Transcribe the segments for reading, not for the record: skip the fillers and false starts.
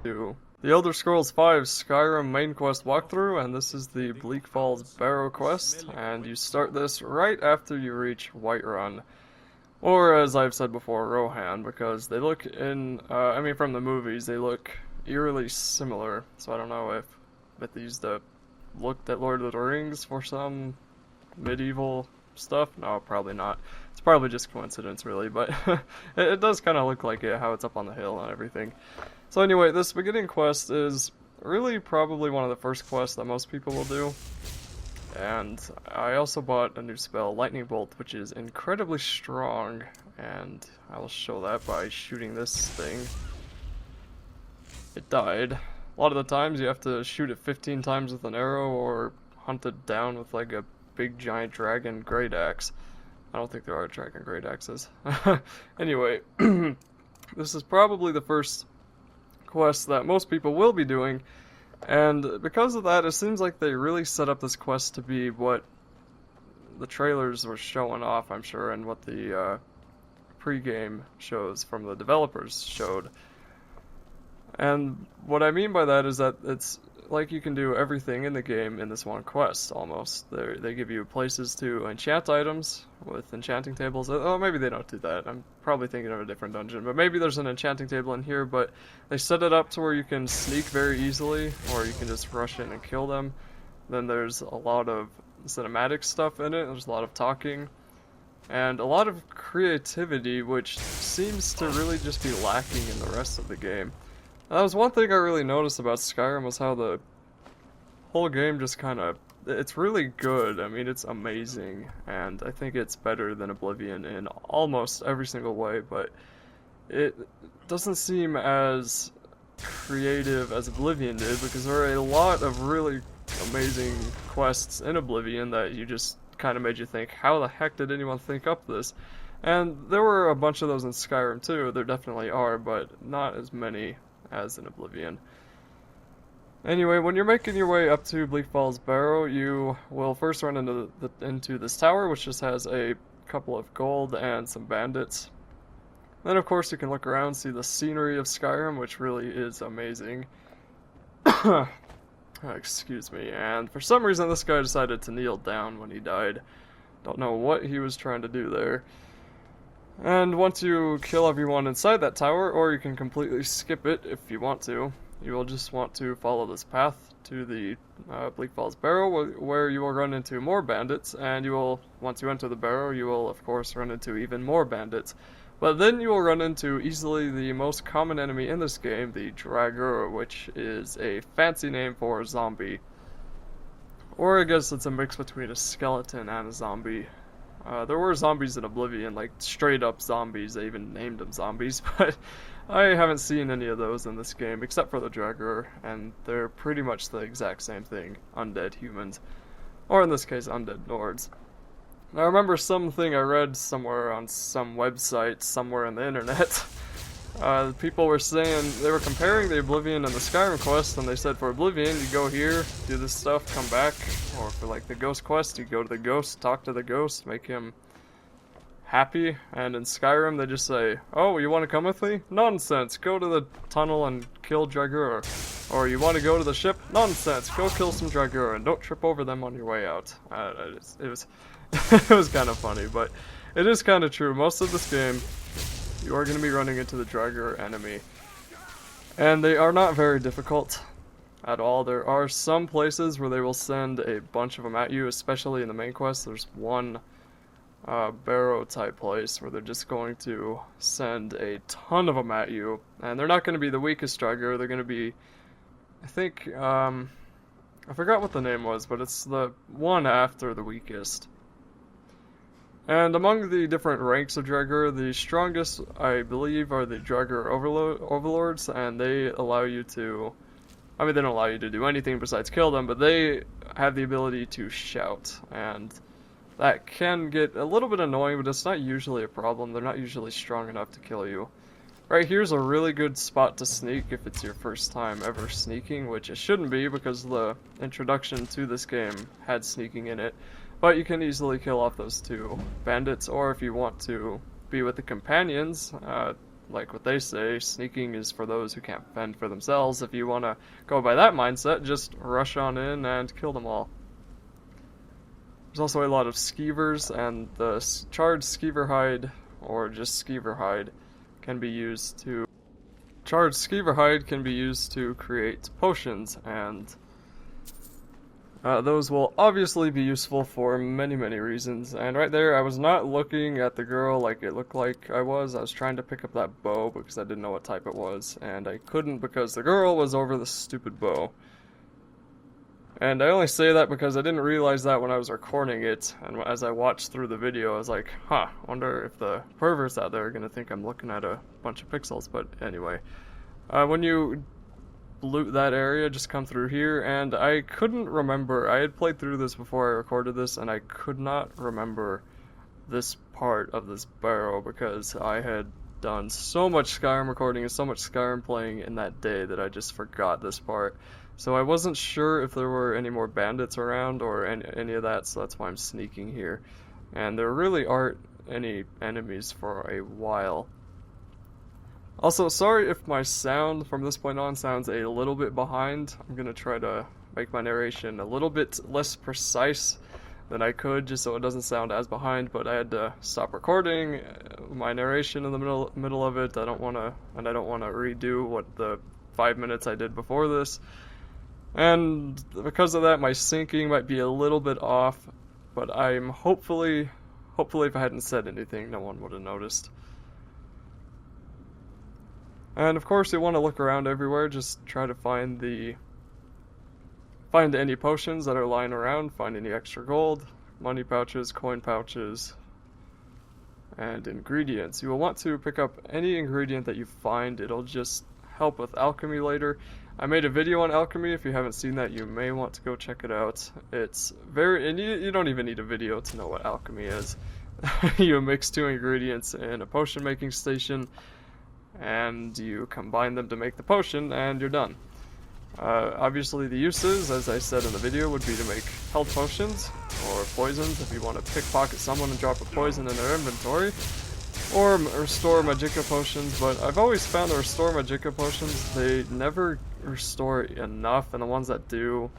to the Elder Scrolls V Skyrim main quest walkthrough, and this is the Bleak Falls Barrow quest, and you start this right after you reach Whiterun. Or, as I've said before, Rohan, because they look from the movies, they look eerily similar, so I don't know if they used to look at Lord of the Rings for some medieval stuff. No, probably not. It's probably just coincidence, really, but it does kind of look like it, how it's up on the hill and everything. So anyway, this beginning quest is really probably one of the first quests that most people will do. And I also bought a new spell, Lightning Bolt, which is incredibly strong, and I will show that by shooting this thing. It died. A lot of the times you have to shoot it 15 times with an arrow or hunt it down with like a big giant dragon great axe. I don't think there are dragon great axes. Anyway, this is probably the first quest that most people will be doing, and because of that, it seems like they really set up this quest to be what the trailers were showing off, I'm sure, and what the pre-game shows from the developers showed. And what I mean by that is that it's like you can do everything in the game in this one quest, almost. They give you places to enchant items with enchanting tables. Oh, maybe they don't do that. I'm probably thinking of a different dungeon. But maybe there's an enchanting table in here, but they set it up to where you can sneak very easily, or you can just rush in and kill them. Then there's a lot of cinematic stuff in it. There's a lot of talking. And a lot of creativity, which seems to really just be lacking in the rest of the game. That was one thing I really noticed about Skyrim, was how the whole game just kind of, it's really good. I mean, it's amazing, and I think it's better than Oblivion in almost every single way, but it doesn't seem as creative as Oblivion did, because there are a lot of really amazing quests in Oblivion that you just kind of made you think, how the heck did anyone think up this? And there were a bunch of those in Skyrim too, there definitely are, but not as many as in Oblivion. Anyway, when you're making your way up to Bleak Falls Barrow, you will first run into this tower, which just has a couple of gold and some bandits. Then, of course, you can look around, see the scenery of Skyrim, which really is amazing. Excuse me. And for some reason, this guy decided to kneel down when he died. Don't know what he was trying to do there. And once you kill everyone inside that tower, or you can completely skip it if you want to, you will just want to follow this path to the Bleak Falls Barrow, where you will run into more bandits, and you will, once you enter the barrow, you will of course run into even more bandits. But then you will run into easily the most common enemy in this game, the Dragur, which is a fancy name for a zombie. Or I guess it's a mix between a skeleton and a zombie. There were zombies in Oblivion, like straight up zombies, they even named them zombies, but I haven't seen any of those in this game, except for the Dragur, and they're pretty much the exact same thing, undead humans. Or in this case, undead Nords. I remember something I read somewhere on some website, somewhere on the internet. People were saying, they were comparing the Oblivion and the Skyrim quest, and they said for Oblivion, you go here, do this stuff, come back, or for like the ghost quest, you go to the ghost, talk to the ghost, make him happy, and in Skyrim they just say, oh, you want to come with me? Nonsense, go to the tunnel and kill Dragur. Or you want to go to the ship? Nonsense, go kill some Dragur and don't trip over them on your way out. It was it was kind of funny, but it is kind of true. Most of this game, you are going to be running into the Dragur enemy. And they are not very difficult at all. There are some places where they will send a bunch of them at you, especially in the main quest. There's one Barrow type place where they're just going to send a ton of them at you. And they're not going to be the weakest Dragur. They're going to be, I think, I forgot what the name was, but it's the one after the weakest. And among the different ranks of Dragur, the strongest, I believe, are the Dragur Overlords, and they allow you to, I mean, they don't allow you to do anything besides kill them, but they have the ability to shout, and that can get a little bit annoying, but it's not usually a problem. They're not usually strong enough to kill you. Right here's a really good spot to sneak if it's your first time ever sneaking, which it shouldn't be because the introduction to this game had sneaking in it. But you can easily kill off those two bandits, or if you want to be with the companions, like what they say, sneaking is for those who can't fend for themselves. If you want to go by that mindset, just rush on in and kill them all. There's also a lot of skeevers, and the charred skeever hide, or just skeever hide, can be used to... Charred skeever hide can be used to create potions, and those will obviously be useful for many, many reasons. And right there, I was not looking at the girl like it looked like I was. I was trying to pick up that bow because I didn't know what type it was, and I couldn't because the girl was over the stupid bow. And I only say that because I didn't realize that when I was recording it, and as I watched through the video, I was like, huh, wonder if the perverts out there are gonna think I'm looking at a bunch of pixels. But anyway, when you loot that area, just come through here, and I couldn't remember. I had played through this before I recorded this, and I could not remember this part of this Barrow because I had done so much Skyrim recording and so much Skyrim playing in that day that I just forgot this part. So I wasn't sure if there were any more bandits around or any of that, so that's why I'm sneaking here. And there really aren't any enemies for a while. Also, sorry if my sound from this point on sounds a little bit behind. I'm gonna try to make my narration a little bit less precise than I could, just so it doesn't sound as behind, but I had to stop recording my narration in the middle of it. I don't want to redo what the 5 minutes I did before this. And because of that, my syncing might be a little bit off, but I'm hopefully if I hadn't said anything, no one would have noticed. And of course, you want to look around everywhere, just try to find any potions that are lying around, find any extra gold, money pouches, coin pouches, and ingredients. You will want to pick up any ingredient that you find. It'll just help with alchemy later. I made a video on alchemy. If you haven't seen that, you may want to go check it out. It's and you don't even need a video to know what alchemy is. You mix two ingredients in a potion making station, and you combine them to make the potion, and you're done. Obviously the uses, as I said in the video, would be to make health potions, or poisons if you want to pickpocket someone and drop a poison in their inventory, or restore Magicka potions, but I've always found the restore Magicka potions, they never restore enough, and the ones that do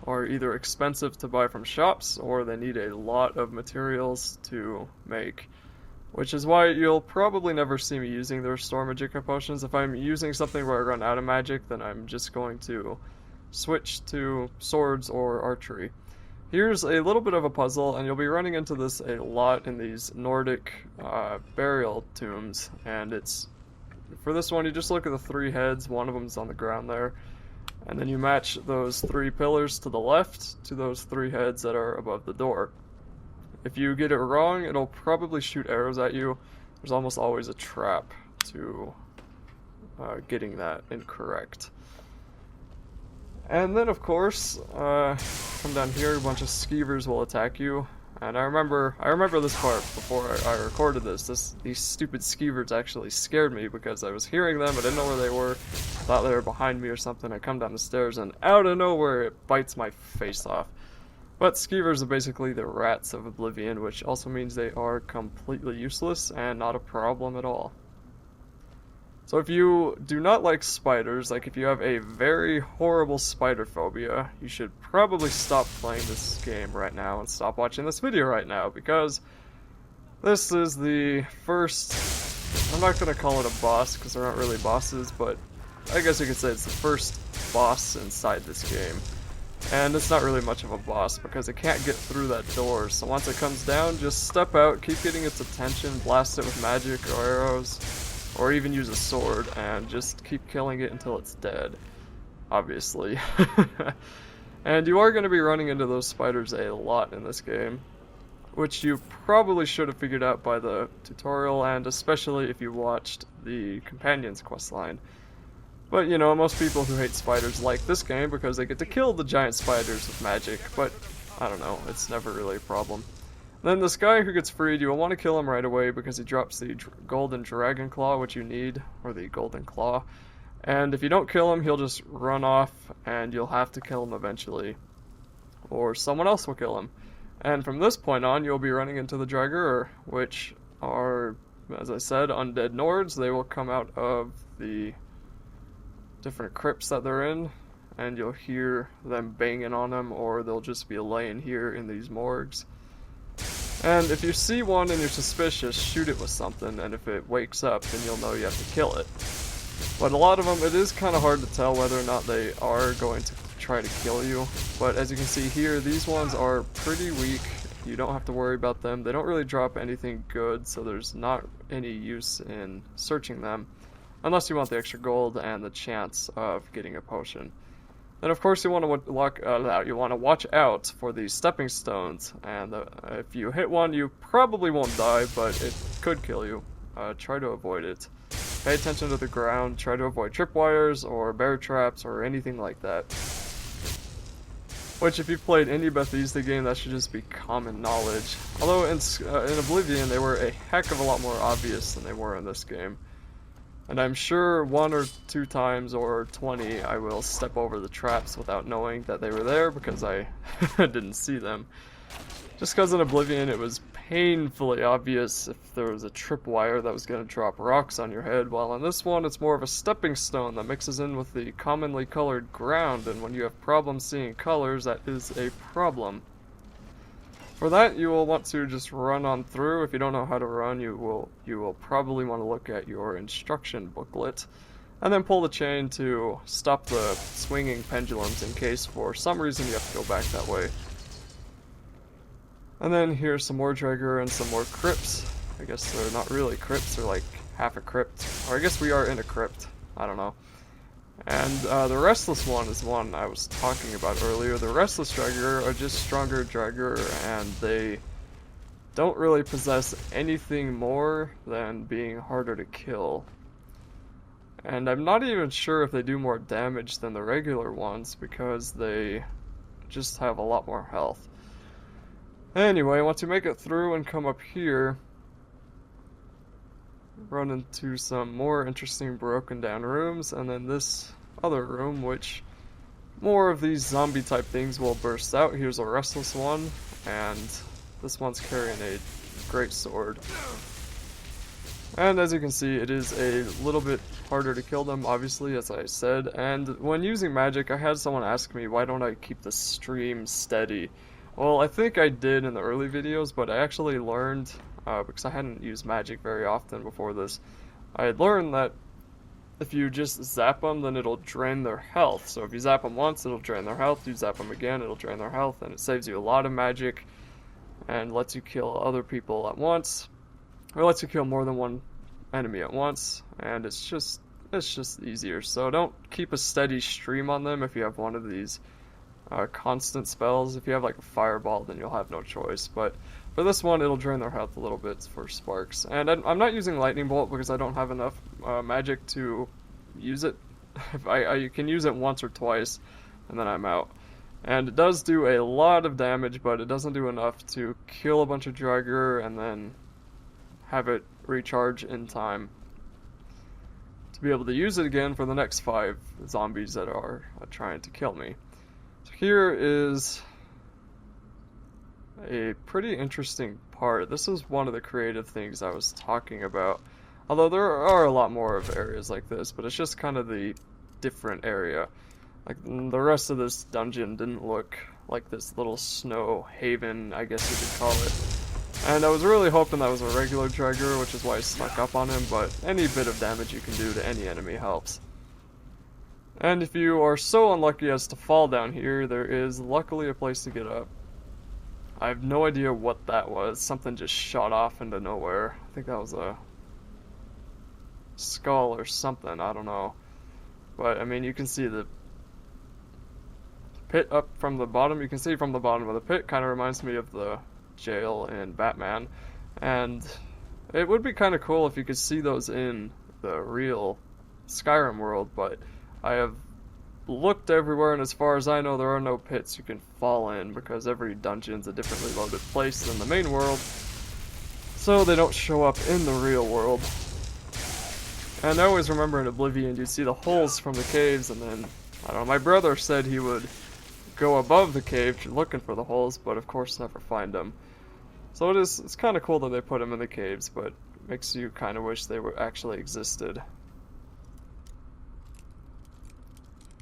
are either expensive to buy from shops, or they need a lot of materials to make. Which is why you'll probably never see me using the restore Magicka potions. If I'm using something where I run out of magic, then I'm just going to switch to swords or archery. Here's a little bit of a puzzle, and you'll be running into this a lot in these Nordic burial tombs, and for this one, you just look at the three heads, one of them's on the ground there, and then you match those three pillars to the left to those three heads that are above the door. If you get it wrong, it'll probably shoot arrows at you. There's almost always a trap to getting that incorrect. And then, of course, come down here, a bunch of skeevers will attack you. And I remember this part before I recorded this. These stupid skeevers actually scared me because I was hearing them, I didn't know where they were, thought they were behind me or something. I come down the stairs, and out of nowhere, it bites my face off. But skeevers are basically the rats of Oblivion, which also means they are completely useless and not a problem at all. So if you do not like spiders, like if you have a very horrible spider phobia, you should probably stop playing this game right now and stop watching this video right now, because this is the first, I'm not going to call it a boss because they're not really bosses, but I guess you could say it's the first boss inside this game. And it's not really much of a boss because it can't get through that door, so once it comes down, just step out, keep getting its attention, blast it with magic or arrows, or even use a sword, and just keep killing it until it's dead, obviously. And you are going to be running into those spiders a lot in this game, which you probably should have figured out by the tutorial, and especially if you watched the Companions questline. But, you know, most people who hate spiders like this game because they get to kill the giant spiders with magic, but I don't know, it's never really a problem. Then this guy who gets freed, you'll want to kill him right away because he drops the golden dragon claw, which you need, or the golden claw. And if you don't kill him, he'll just run off, and you'll have to kill him eventually. Or someone else will kill him. And from this point on, you'll be running into the Draugr, which are as I said, undead Nords. They will come out of the different crypts that they're in, and you'll hear them banging on them, or they'll just be laying here in these morgues. And if you see one and you're suspicious, shoot it with something, and if it wakes up, then you'll know you have to kill it. But a lot of them, it is kind of hard to tell whether or not they are going to try to kill you. But as you can see here, these ones are pretty weak. You don't have to worry about them. They don't really drop anything good, so there's not any use in searching them, unless you want the extra gold and the chance of getting a potion. Then of course you want to watch out for the stepping stones, and if you hit one, you probably won't die, but it could kill you. Try to avoid it. Pay attention to the ground. Try to avoid tripwires or bear traps or anything like that. Which, if you've played any Bethesda game, that should just be common knowledge. Although in Oblivion, they were a heck of a lot more obvious than they were in this game. And I'm sure 1 or 2 times or 20 I will step over the traps without knowing that they were there because I didn't see them. Just because in Oblivion it was painfully obvious if there was a tripwire that was going to drop rocks on your head, while on this one it's more of a stepping stone that mixes in with the commonly colored ground, and when you have problems seeing colors, that is a problem. For that, you will want to just run on through. If you don't know how to run, you will probably want to look at your instruction booklet, and then pull the chain to stop the swinging pendulums in case for some reason you have to go back that way. And then here's some more Draugr and some more crypts. I guess they're not really crypts, they're like half a crypt. Or I guess we are in a crypt. I don't know. And the Restless one is one I was talking about earlier. The Restless Draugr are just stronger Draugr, and they don't really possess anything more than being harder to kill. And I'm not even sure if they do more damage than the regular ones, because they just have a lot more health. Anyway, once you make it through and come up here, run into some more interesting broken down rooms, and then this other room, which more of these zombie type things will burst out. Here's a Restless one, and this one's carrying a great sword. And as you can see, it is a little bit harder to kill them, obviously, as I said. And when using magic, I had someone ask me, why don't I keep the stream steady? Well, I think I did in the early videos, but I actually learned, because I hadn't used magic very often before this, I had learned that if you just zap them, then it'll drain their health. So if you zap them once, it'll drain their health. You zap them again, it'll drain their health, and it saves you a lot of magic and lets you kill other people at once, or lets you kill more than one enemy at once, and it's just easier. So don't keep a steady stream on them if you have one of these constant spells. If you have like a fireball, then you'll have no choice, but for this one it'll drain their health a little bit for sparks. And I'm not using lightning bolt because I don't have enough magic to use it. You can use it once or twice and then I'm out. And it does do a lot of damage, but it doesn't do enough to kill a bunch of Draugr and then have it recharge in time to be able to use it again for the next 5 zombies that are trying to kill me. So here is a pretty interesting part. This is one of the creative things I was talking about. Although there are a lot more of areas like this, but it's just kind of the different area. Like the rest of this dungeon didn't look like this little snow haven, I guess you could call it. And I was really hoping that was a regular Draugr, which is why I snuck up on him, but any bit of damage you can do to any enemy helps. And if you are so unlucky as to fall down here, there is luckily a place to get up. I have no idea what that was. Something just shot off into nowhere. I think that was a skull or something, I don't know. But, I mean, you can see the pit up from the bottom. You can see from the bottom of the pit, kind of reminds me of the jail in Batman. And it would be kind of cool if you could see those in the real Skyrim world, but I have looked everywhere, and as far as I know, there are no pits you can fall in, because every dungeon's a differently loaded place than the main world, so they don't show up in the real world. And I always remember in Oblivion, you'd see the holes from the caves, and then, I don't know, my brother said he would go above the cave looking for the holes, but of course never find them. So it's kind of cool that they put them in the caves, but makes you kind of wish they were actually existed.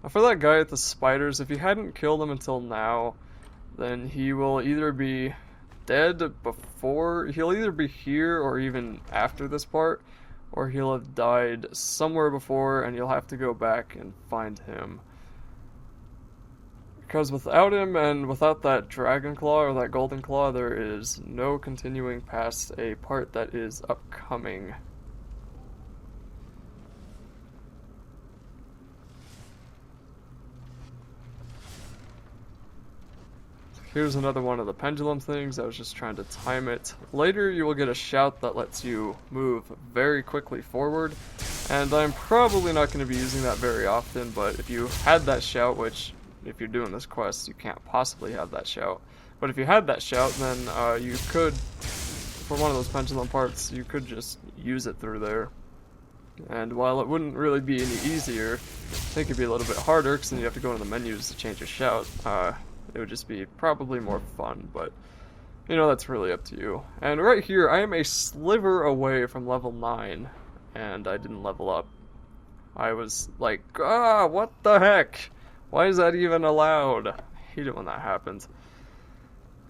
Now for that guy with the spiders, if you hadn't killed him until now, then he will either be dead before, he'll either be here or even after this part, or he'll have died somewhere before and you'll have to go back and find him. Because without him and without that dragon claw or that golden claw, there is no continuing past a part that is upcoming. Here's another one of the pendulum things. I was just trying to time it. Later you will get a shout that lets you move very quickly forward, and I'm probably not going to be using that very often, but if you had that shout, which if you're doing this quest you can't possibly have that shout, but if you had that shout, then you could, for one of those pendulum parts, you could just use it through there. And while it wouldn't really be any easier, I think it'd be a little bit harder because then you have to go into the menus to change your shout. It would just be probably more fun, but you know, that's really up to you. And right here, I am a sliver away from level 9, and I didn't level up. I was like, what the heck? Why is that even allowed? I hate it when that happens.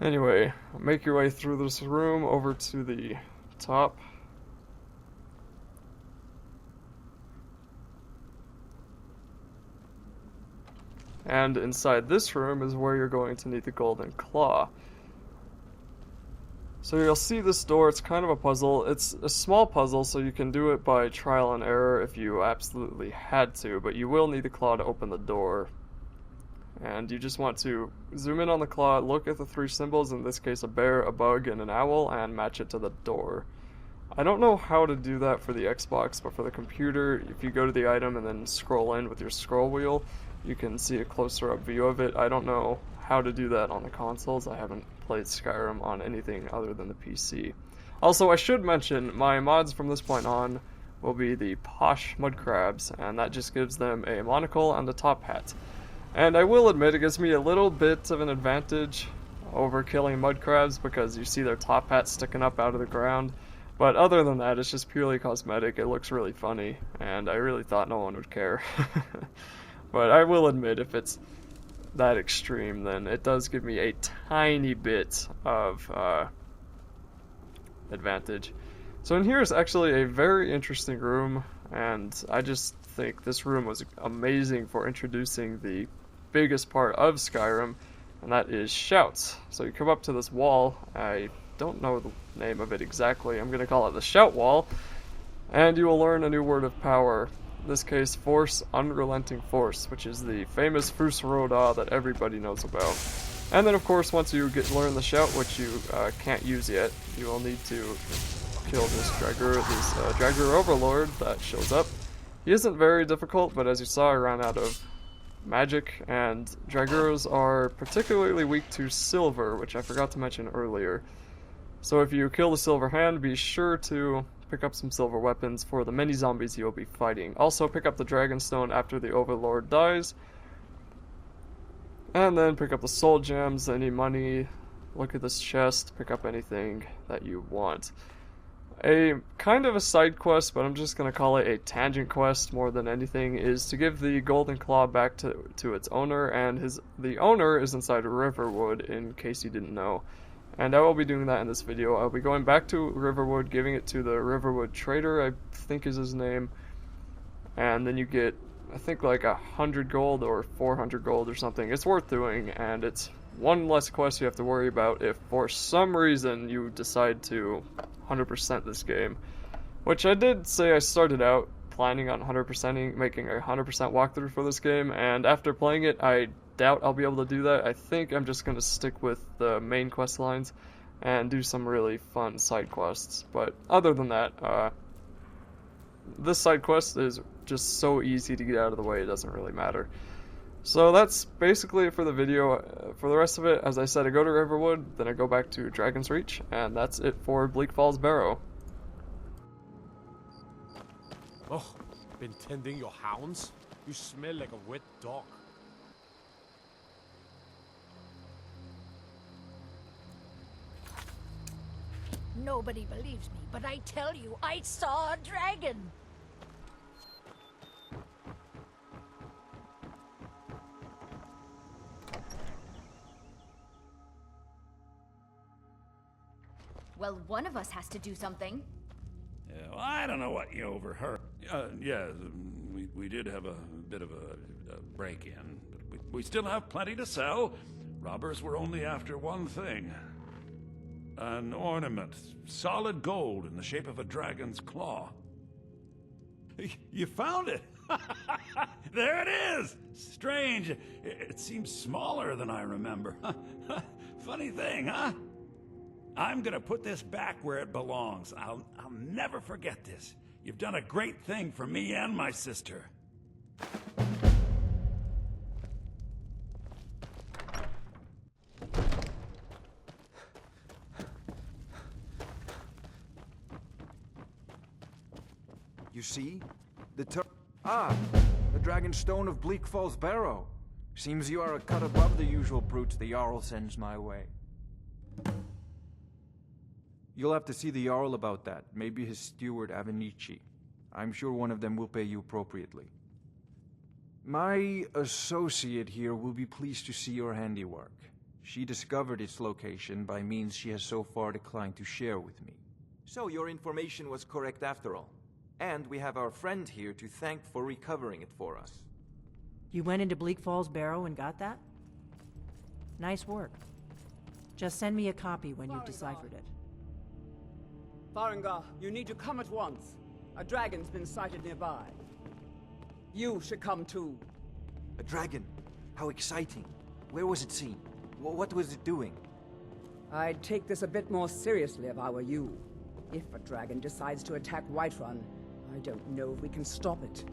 Anyway, make your way through this room over to the top. And inside this room is where you're going to need the golden claw. So you'll see this door, it's kind of a puzzle. It's a small puzzle, so you can do it by trial and error if you absolutely had to, but you will need the claw to open the door. And you just want to zoom in on the claw, look at the 3 symbols, in this case a bear, a bug, and an owl, and match it to the door. I don't know how to do that for the Xbox, but for the computer, if you go to the item and then scroll in with your scroll wheel, you can see a closer up view of it. I don't know how to do that on the consoles. I haven't played Skyrim on anything other than the PC. Also, I should mention, my mods from this point on will be the posh mud crabs, and that just gives them a monocle and a top hat. And I will admit, it gives me a little bit of an advantage over killing mud crabs because you see their top hat sticking up out of the ground. But other than that, it's just purely cosmetic. It looks really funny, and I really thought no one would care. But I will admit, if it's that extreme, then it does give me a tiny bit of advantage. So in here is actually a very interesting room, and I just think this room was amazing for introducing the biggest part of Skyrim, and that is shouts. So you come up to this wall, I don't know the name of it exactly, I'm going to call it the shout wall, and you will learn a new word of power. In this case, force, unrelenting force, which is the famous Fus Roda that everybody knows about. And then of course, once you learn the shout, which you can't use yet, you will need to kill this Dragger Overlord that shows up. He isn't very difficult, but as you saw, I ran out of magic, and Draggers are particularly weak to silver, which I forgot to mention earlier. So if you kill the silver hand, be sure to pick up some silver weapons for the many zombies you'll be fighting. Also pick up the Dragonstone after the Overlord dies, and then pick up the soul gems, any money, look at this chest, pick up anything that you want. A kind of a side quest, but I'm just going to call it a tangent quest more than anything, is to give the golden claw back to its owner, and the owner is inside Riverwood, in case you didn't know. And I will be doing that in this video. I'll be going back to Riverwood, giving it to the Riverwood Trader, I think is his name, and then you get, I think, like 100 gold or 400 gold or something. It's worth doing, and it's one less quest you have to worry about if for some reason you decide to 100% this game. Which I did say I started out planning on 100%ing, making a 100% walkthrough for this game, and after playing it, I doubt I'll be able to do that. I think I'm just going to stick with the main quest lines and do some really fun side quests. But other than that, this side quest is just so easy to get out of the way, it doesn't really matter. So that's basically it for the video. For the rest of it, as I said, I go to Riverwood, then I go back to Dragon's Reach, and that's it for Bleak Falls Barrow. Oh, been tending your hounds? You smell like a wet dog. Nobody believes me, but I tell you, I saw a dragon! Well, one of us has to do something. Yeah, well, I don't know what you overheard. We did have a bit of a break-in, but we still have plenty to sell. Robbers were only after one thing. An ornament, solid gold in the shape of a dragon's claw. You found it! There it is! Strange. It seems smaller than I remember. Funny thing, huh? I'm gonna put this back where it belongs. I'll never forget this. You've done a great thing for me and my sister. You see? The Dragon Stone of Bleak Falls Barrow. Seems you are a cut above the usual brutes the Jarl sends my way. You'll have to see the Jarl about that. Maybe his steward Avenici. I'm sure one of them will pay you appropriately. My associate here will be pleased to see your handiwork. She discovered its location by means she has so far declined to share with me. So your information was correct after all. And we have our friend here to thank for recovering it for us. You went into Bleak Falls Barrow and got that? Nice work. Just send me a copy when you've deciphered it. Farengar, you need to come at once. A dragon's been sighted nearby. You should come too. A dragon? How exciting. Where was it seen? What was it doing? I'd take this a bit more seriously if I were you. If a dragon decides to attack Whiterun, I don't know if we can stop it.